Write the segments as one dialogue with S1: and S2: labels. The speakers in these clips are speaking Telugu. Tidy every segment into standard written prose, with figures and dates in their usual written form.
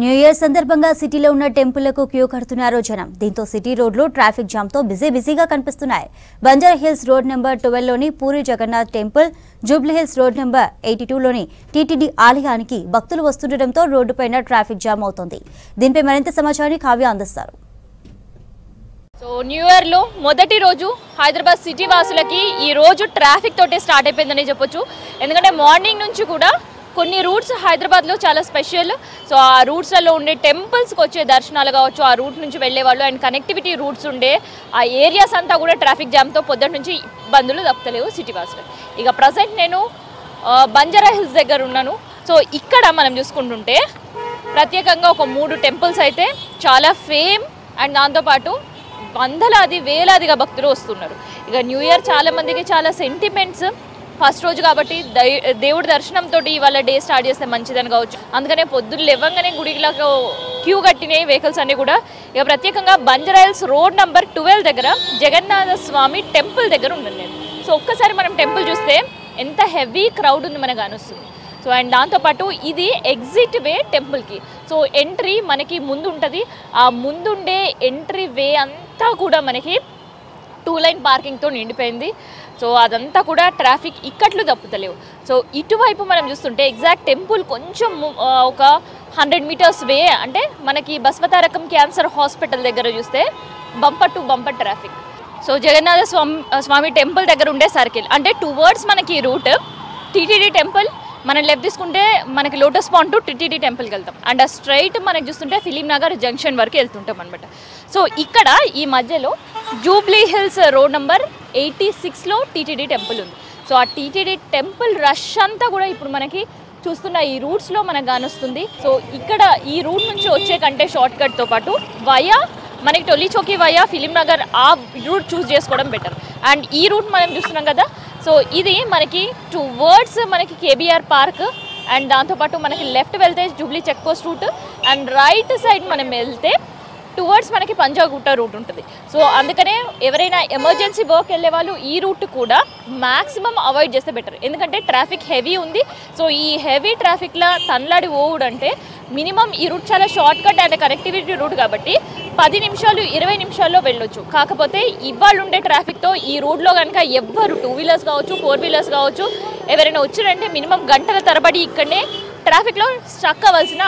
S1: న్యూ ఇయర్ సందర్భంగా సిటీలో ఉన్న టెంపుల్లకు క్యూ కడుతున్నారు జనం. దీంతో సిటీ రోడ్లు ట్రాఫిక్ జామ్తో బిజీగా కనిపిస్తున్నాయి. బంజారా హిల్స్ రోడ్ నెంబర్ 12లోని Puri Jagannath temple, Jubilee Hills road number 82లోని టీటీడీ ఆలయానికి భక్తులు వస్తుండటంతో రోడ్డుపైన ట్రాఫిక్ జామ్ అవుతోంది. దీనిపై మరింత సమాచారాన్ని కావ్య అందిస్తారు.
S2: సో న్యూ ఇయర్ లో మొదటి రోజు హైదరాబాద్ సిటీ వాసులకి ఈ రోజు ట్రాఫిక్ తోటే స్టార్ట్ అయిపోయిందని చెప్పొచ్చు. ఎందుకంటే మార్నింగ్ నుంచి కూడా కొన్ని రూట్స్ హైదరాబాద్లో చాలా స్పెషల్. సో ఆ రూట్స్లలో ఉండే టెంపుల్స్కి వచ్చే దర్శనాలు కావచ్చు, ఆ రూట్ నుంచి వెళ్ళేవాళ్ళు అండ్ కనెక్టివిటీ రూట్స్ ఉండే ఆ ఏరియాస్ అంతా కూడా ట్రాఫిక్ జామ్తో పొద్దున్న నుంచి ఇబ్బందులు తప్పలేవు సిటీ వాసులు. ఇక ప్రజెంట్ నేను బంజారా హిల్స్ దగ్గర ఉన్నాను. సో ఇక్కడ మనం చూసుకుంటుంటే ప్రత్యేకంగా ఒక 3 టెంపుల్స్ అయితే చాలా ఫేమ్ అండ్ దాంతోపాటు వందలాది వేలాదిగా భక్తులు వస్తున్నారు. ఇక న్యూ ఇయర్ చాలా మందికి చాలా సెంటిమెంట్స్. ఫస్ట్ రోజు కాబట్టి దేవుడి దర్శనంతో ఇవాళ డే స్టార్ట్ చేస్తే మంచిదని కావచ్చు. అందుకనే పొద్దున్న లేవగానే గుడిలో క్యూ కట్టినాయి వెహికల్స్ అన్నీ కూడా. ఇక ప్రత్యేకంగా బంజారా హిల్స్ రోడ్ నెంబర్ 12 దగ్గర జగన్నాథ స్వామి టెంపుల్ దగ్గర ఉన్నాను నేను. సో ఒక్కసారి మనం టెంపుల్ చూస్తే ఎంత హెవీ క్రౌడ్ ఉంది మనకు అనిపిస్తుంది. సో అండ్ దాంతోపాటు ఇది ఎగ్జిట్ వే టెంపుల్కి. సో ఎంట్రీ మనకి ముందు ఉంటుంది. ఆ ముందుండే ఎంట్రీ వే అంతా కూడా మనకి 2 లైన్ పార్కింగ్తో నిండిపోయింది. సో అదంతా కూడా ట్రాఫిక్ ఇక్కట్లు తప్పుతలేవు. సో ఇటువైపు మనం చూస్తుంటే ఎగ్జాక్ట్ టెంపుల్ కొంచెం ఒక 100 మీటర్స్ వే, అంటే మనకి బసవతారకం క్యాన్సర్ హాస్పిటల్ దగ్గర చూస్తే bumper to bumper traffic. So Jagannatha Swamy temple దగ్గర ఉండే సర్కిల్ అంటే టువర్డ్స్ మనకి రూట్ టీటీడీ టెంపుల్, మనం లెఫ్ట్ తీసుకుంటే మనకి లోటస్ పాండ్ టు టీటీడీ టెంపుల్కి వెళ్తాం. అండ్ ఆ స్ట్రైట్ మనకి చూస్తుంటే ఫిలిం నగర్ జంక్షన్ వరకు వెళ్తుంటాం అనమాట. సో ఇక్కడ ఈ మధ్యలో జూబ్లీ హిల్స్ రోడ్ నెంబర్ 86లో టీటీడీ టెంపుల్ ఉంది. సో ఆ టీటీడీ టెంపుల్ రష్ అంతా కూడా ఇప్పుడు మనకి చూస్తున్న ఈ రూట్స్లో మనకు కానొస్తుంది. సో ఇక్కడ ఈ రూట్ నుంచి వచ్చే కంటే షార్ట్ కట్తో పాటు వయా మనకి టొల్లీ చౌకీ వయా ఫిలిం నగర్ ఆ రూట్ చూస్ చేసుకోవడం బెటర్. అండ్ ఈ రూట్ మనం చూస్తున్నాం కదా. సో ఇది మనకి టువర్డ్స్ మనకి కేబీఆర్ పార్క్ అండ్ దాంతోపాటు మనకి లెఫ్ట్ వెళ్తే Jubilee check post route and right side మనం వెళ్తే టువర్డ్స్ మనకి పంజాగుట్ట రూట్ ఉంటుంది. సో అందుకనే ఎవరైనా ఎమర్జెన్సీ వర్క్ వెళ్ళే వాళ్ళు ఈ రూట్ కూడా మ్యాక్సిమం అవాయిడ్ చేస్తే బెటర్. ఎందుకంటే ట్రాఫిక్ హెవీ ఉంది. సో ఈ హెవీ ట్రాఫిక్లో తన్లాడి పోవుడంటే మినిమం ఈ రూట్ చాలా shortcut and connectivity route కాబట్టి 10 నిమిషాలు 20 నిమిషాల్లో వెళ్ళొచ్చు. కాకపోతే ఇవాళ ఉండే ట్రాఫిక్తో ఈ రోడ్లో కనుక ఎవ్వరు 2 వీలర్స్ కావచ్చు 4 వీలర్స్ కావచ్చు ఎవరైనా వచ్చారంటే మినిమం గంటల తరబడి ఇక్కడనే ట్రాఫిక్లో స్టక్ అవ్వాల్సిన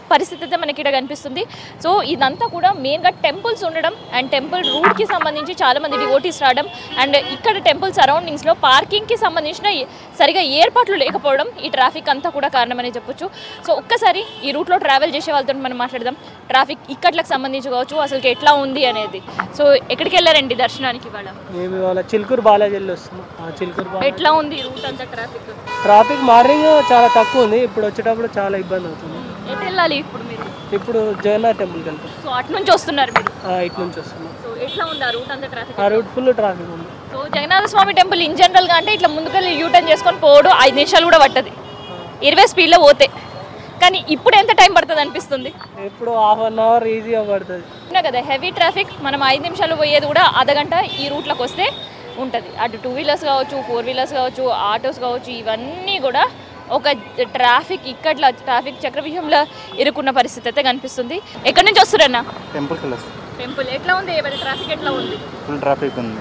S2: పరిస్థితి అయితే మనకి ఇక్కడ కనిపిస్తుంది. సో ఇదంతా కూడా మెయిన్గా టెంపుల్స్ ఉండడం అండ్ టెంపుల్ రూట్కి సంబంధించి చాలామంది డివోటీస్ రావడం అండ్ ఇక్కడ టెంపుల్ సరౌండింగ్స్లో పార్కింగ్కి సంబంధించిన సరిగా ఏర్పాట్లు లేకపోవడం ఈ ట్రాఫిక్ అంతా కూడా కారణమని చెప్పొచ్చు. సో ఒక్కసారి ఈ రూట్లో ట్రావెల్ చేసే వాళ్ళతో మనం మాట్లాడదాం. ట్రాఫిక్ ఇక్కట్లకు సంబంధించి కావచ్చు అసలు ఎట్లా ఉంది అనేది. సో ఎక్కడికి వెళ్ళారండి దర్శనానికి?
S3: ఇవాళ చిలుకూరు బాలాజీ వస్తున్నాం.
S2: ఎట్లా ఉంది రూట్ అంతా?
S3: ట్రాఫిక్ మార్నింగ్ చాలా తక్కువ ఉంది, ఇప్పుడు వచ్చేటప్పుడు చాలా ఇబ్బంది అవుతుంది.
S2: ఎటు వెళ్ళాలి ఇప్పుడు మీరు?
S3: ఇప్పుడు జగన్నాథ్ టెంపుల్కి వెళ్తాం.
S2: సో అటు నుంచి వస్తున్నారు మీరు?
S3: ఇటు నుంచి వస్తున్నాం.
S2: సో ఎట్లా ఉంది ఆ రూట్ అంతా ట్రాఫిక్?
S3: ఆ రూట్ ఫుల్ ట్రాఫిక్ ఉంది.
S2: So Jagannatha Swamy temple in జనరల్గా అంటే ఇట్లా ముందుకెళ్ళి యూటర్న్ చేసుకొని పోవడం 5 నిమిషాలు కూడా పట్టదు 20 స్పీడ్లో పోతే. కానీ ఇప్పుడు ఎంత టైం పడుతుంది అనిపిస్తుంది?
S3: ఇప్పుడు ½ అవర్ ఈజీగా పడుతుంది
S2: కదా. హెవీ ట్రాఫిక్ మనం 5 నిమిషాలు పోయేది కూడా అర్ధగంట ఈ రూట్లోకి వస్తే ఉంటుంది. అటు 2 వీలర్స్ కావచ్చు 4 వీలర్స్ కావచ్చు ఆటోస్ కావచ్చు ఇవన్నీ కూడా ఒక ట్రాఫిక్ ఇక్కట్లా ట్రాఫిక్ చక్రవ్యూహంలో ఇరుక్కున్న పరిస్థితి అయితే కనిపిస్తుంది. ఎక్కడి నుంచి వస్తారన్నా? టెంపుల్ ఎట్లా ఉంది? ట్రాఫిక్ ఎట్లా ఉంది?
S4: ఫుల్ ట్రాఫిక్ ఉంది.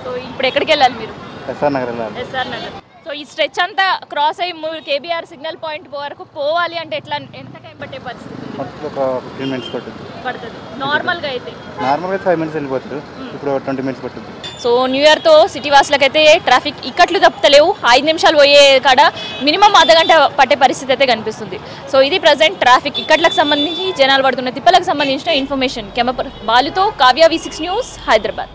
S2: సో ఇప్పుడు ఎక్కడికి వెళ్ళాలి మీరు?
S4: ఎస్ఆర్ నగర్.
S2: సో ఈ స్ట్రెచ్ అంతా క్రాస్ అయ్యి కేబీఆర్ సిగ్నల్ పాయింట్ వరకు పోవాలి అంటే ఎట్లా ఎంత టైం పట్టే పరిస్థితి?
S4: ఒక 15 మినిట్స్
S2: పడుతుంది. నార్మల్గా అయితే
S4: 5 మినిట్స్ వెళ్ళిపోతుంది. ఇప్పుడు 20 మినిట్స్ పడుతుంది.
S2: సో న్యూ ఇయర్తో సిటీ వాసులకైతే ట్రాఫిక్ ఇక్కట్లు తప్పలేవు. 5 నిమిషాలు పోయే కాడ మినిమం అర్ధగంట పట్టే పరిస్థితి అయితే కనిపిస్తుంది. సో ఇది ప్రజెంట్ ట్రాఫిక్ ఇక్కట్లకు సంబంధించి జనాలు పడుతున్న తిప్పలకు సంబంధించిన ఇన్ఫర్మేషన్. కెమెరా బాలుతో కావ్య, V6 న్యూస్, హైదరాబాద్.